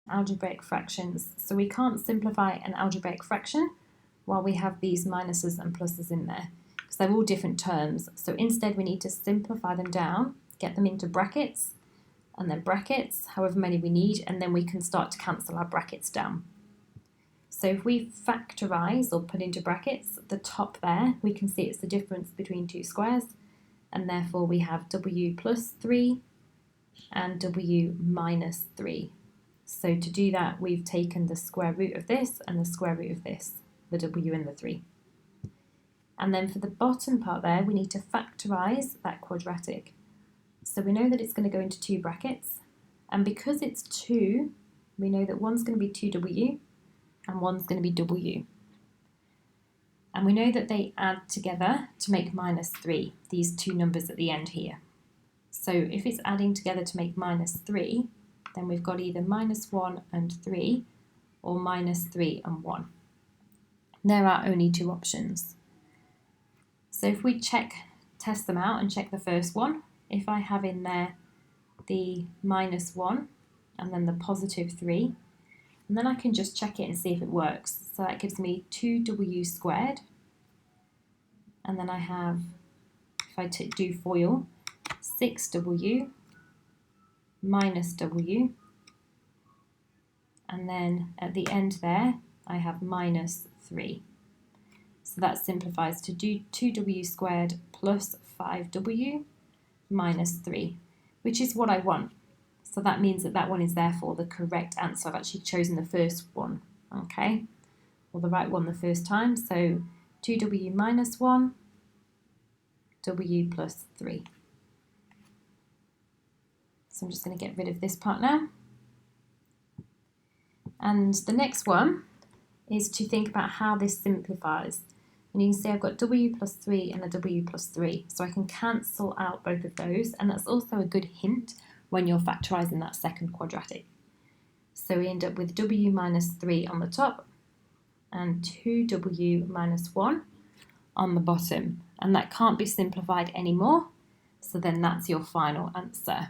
algebraic fractions. So we can't simplify an algebraic fraction while we have these minuses and pluses in there, because they're all different terms. So instead we need to simplify them down, get them into brackets, and then brackets, however many we need, and then we can start to cancel our brackets down. So if we factorise or put into brackets the top there, we can see it's the difference between two squares, and therefore we have w plus 3 and w minus 3. So to do that, we've taken the square root of this and the square root of this, the w and the 3. And then for the bottom part there, we need to factorise that quadratic. So we know that it's going to go into two brackets, and because it's 2, we know that one's going to be 2w and one's going to be w. And we know that they add together to make minus 3, these two numbers at the end here. So if it's adding together to make minus 3, then we've got either minus 1 and 3 or minus 3 and 1. There are only two options. So if we test them out and check the first one, if I have in there the minus 1 and then the positive 3, and then I can just check it and see if it works. So that gives me 2w squared, and then I have, if I do FOIL, 6w minus w, and then at the end there I have minus 3. So that simplifies to do 2w squared plus 5w minus 3, which is what I want. So that means that that one is therefore the correct answer. I've actually chosen the first one, okay, or the right one the first time. So 2w minus 1, w plus 3. So I'm just going to get rid of this part now. And the next one is to think about how this simplifies. And you can see I've got w plus 3 and a w plus 3. So I can cancel out both of those. And that's also a good hint when you're factorising that second quadratic. So we end up with w minus 3 on the top and 2w minus 1 on the bottom. And that can't be simplified anymore. So then that's your final answer.